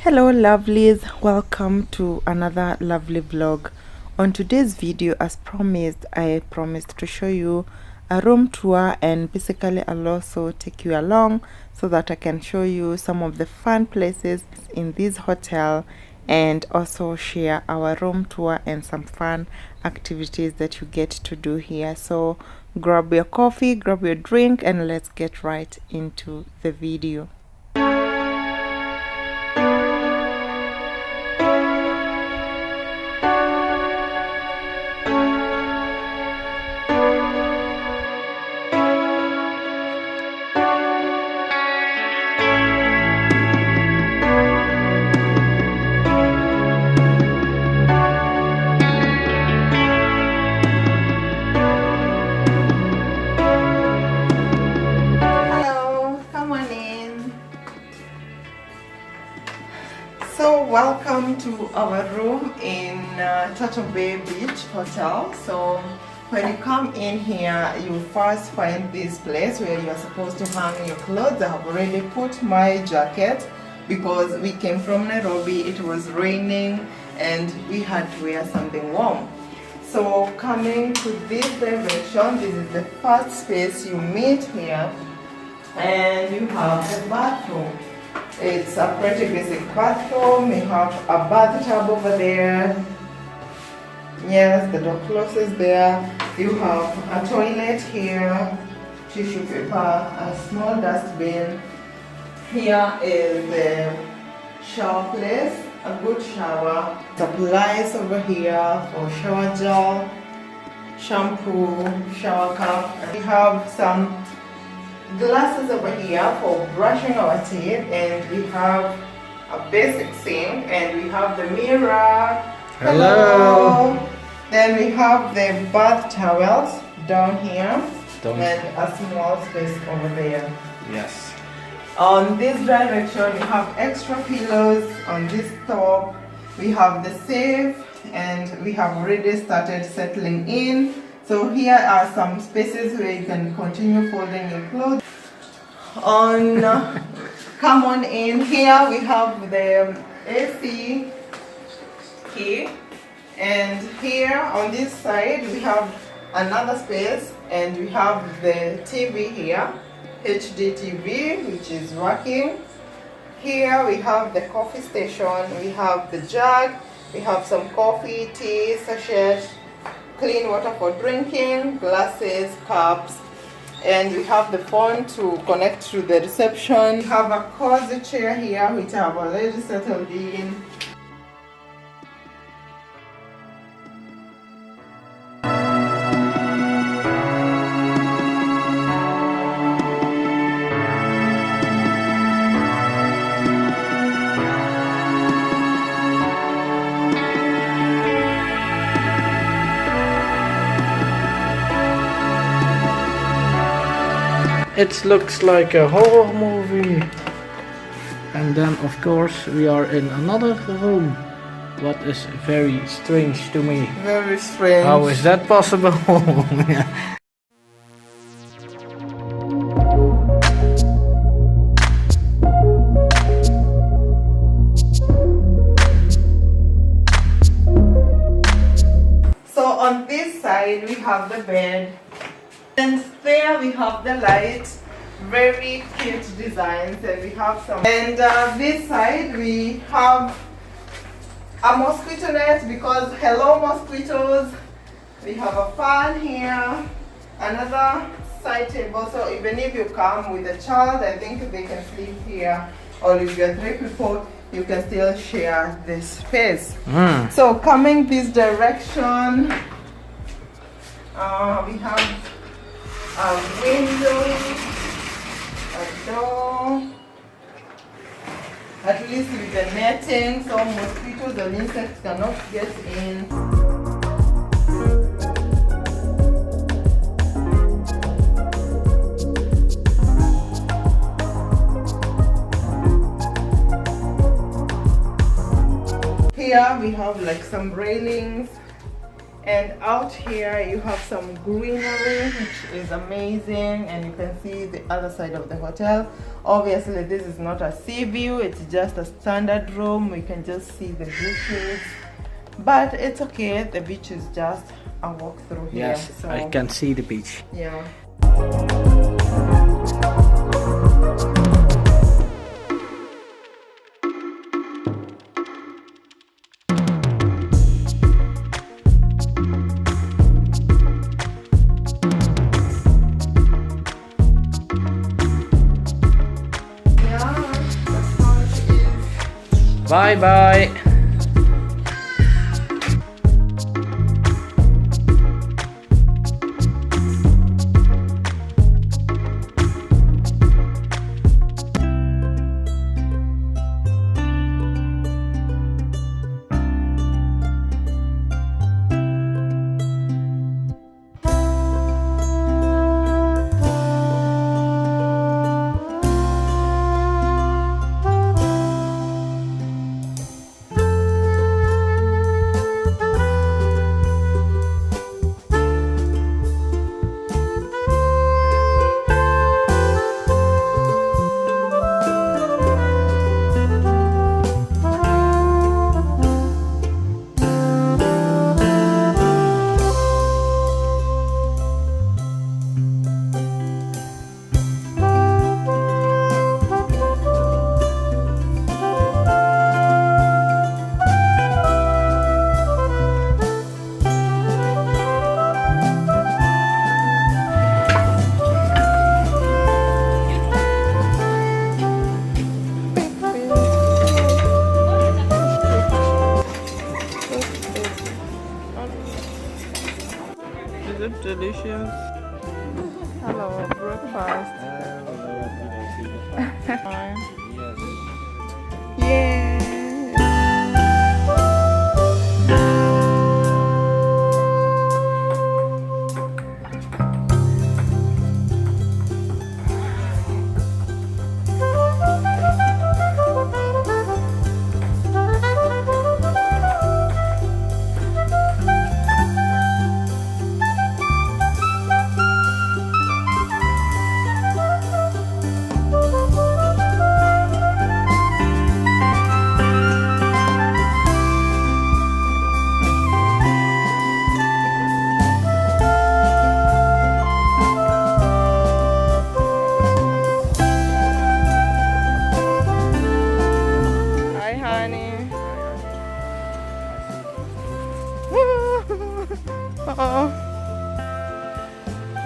Hello lovelies, welcome to another lovely vlog. On today's video, as promised, I promised to show you a room tour, and basically I'll also take you along so that I can show you some of the fun places in this hotel and also share our room tour and some fun activities that you get to do here. So grab your coffee, grab your drink, and let's get right into the video. So welcome to our room in Turtlebay Beach Hotel. So when you come in here, you first find this place where you are supposed to hang your clothes. I have already put my jacket because we came from Nairobi, it was raining and we had to wear something warm. So coming to this direction, this is the first space you meet here, and you have the bathroom. It's a pretty basic bathroom. You have a bathtub over there. Yes, the door closes there. You have a toilet here, tissue paper, a small dustbin. Here is the shower place, a good shower. Supplies over here for shower gel, shampoo, shower cap. We have some glasses over here for brushing our teeth, and we have a basic sink, and we have the mirror. Hello. Then we have the bath towels down here and a small space over there. Yes. On this direction you have extra pillows. On this top we have the safe, and we have already started settling in. So here are some spaces where you can continue folding your clothes. Come on in. Here we have the AC key, and here on this side we have another space, and we have the TV here, HD TV, which is working. Here we have the coffee station. We have the jug. We have some coffee, tea, sachet, clean water for drinking, glasses, cups, and we have the phone to connect to the reception. We have a cozy chair here which I have already settled in. It looks like a horror movie. And then of course we are in another room. What is very strange to me. Very strange. How is that possible? So on this side we have the bed, and there we have the lights, very cute designs, and we have some. And this side we have a mosquito net because hello mosquitoes. We have a fan here, another side table, so even if you come with a child, I think they can sleep here, or if you're 3 people, you can still share this space. So coming this direction, we have a window, a door, at least with the netting so mosquitoes and insects cannot get in. Here we have like some railings, And out here you have some greenery, which is amazing, and you can see the other side of the hotel. Obviously this is not a sea view, it's just a standard room. We can just see the beaches, but it's okay, the beach is just a walk through here. Yes, So I can see the beach. yeah. Bye bye. Is it delicious? Hello, breakfast. Yes.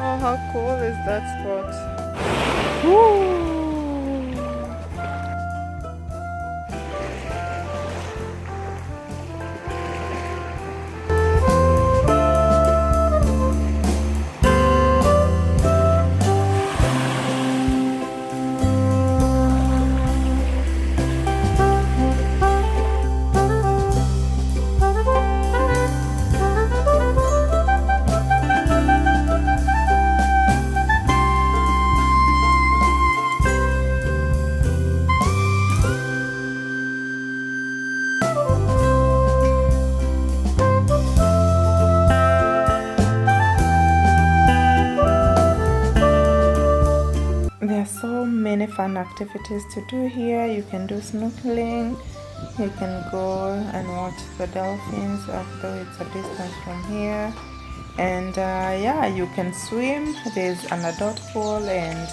Oh, how cool is that spot? Woo! There are so many fun activities to do here. You can do snorkeling, you can go and watch the dolphins, although it's a distance from here. And yeah, you can swim. There's an adult pool and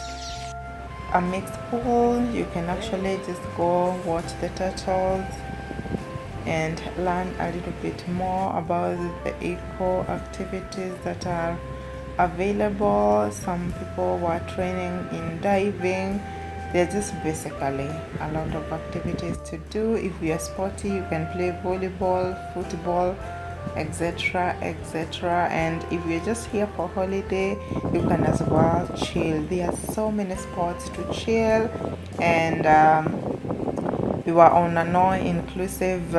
a mixed pool. You can actually just go watch the turtles and learn a little bit more about the eco activities that are available. Some people were training in diving. They're just basically a lot of activities to do. If you are sporty, you can play volleyball, football, etc, etc. And if you're just here for holiday, you can as well chill. There are so many spots to chill. And we were on an all-inclusive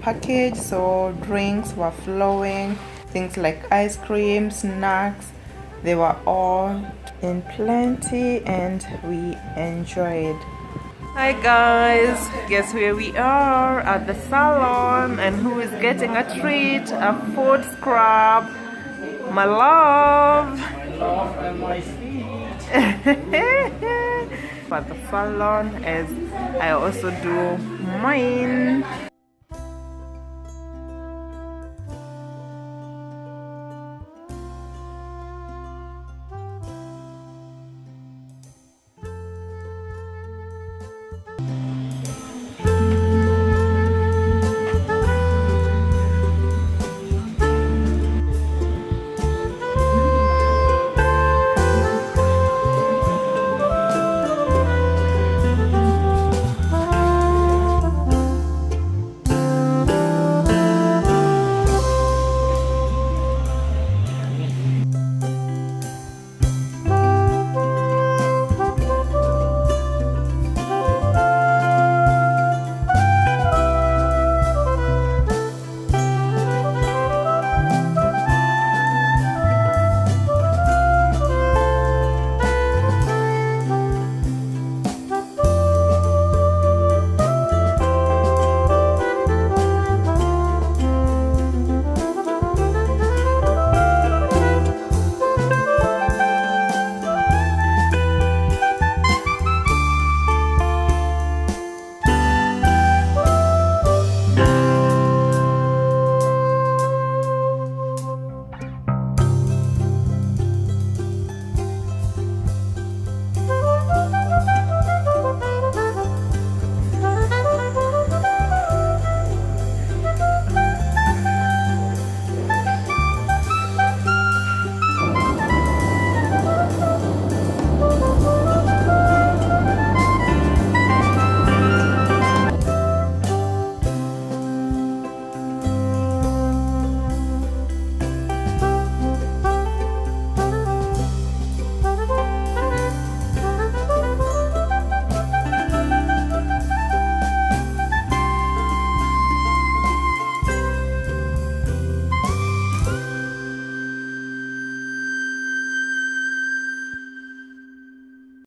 package, so drinks were flowing, things like ice cream, snacks, they were all in plenty and we enjoyed. Hi guys, guess where we are? At the salon, and who is getting a treat? A foot scrub. My love. My love and my feet. For the salon, as I also do mine.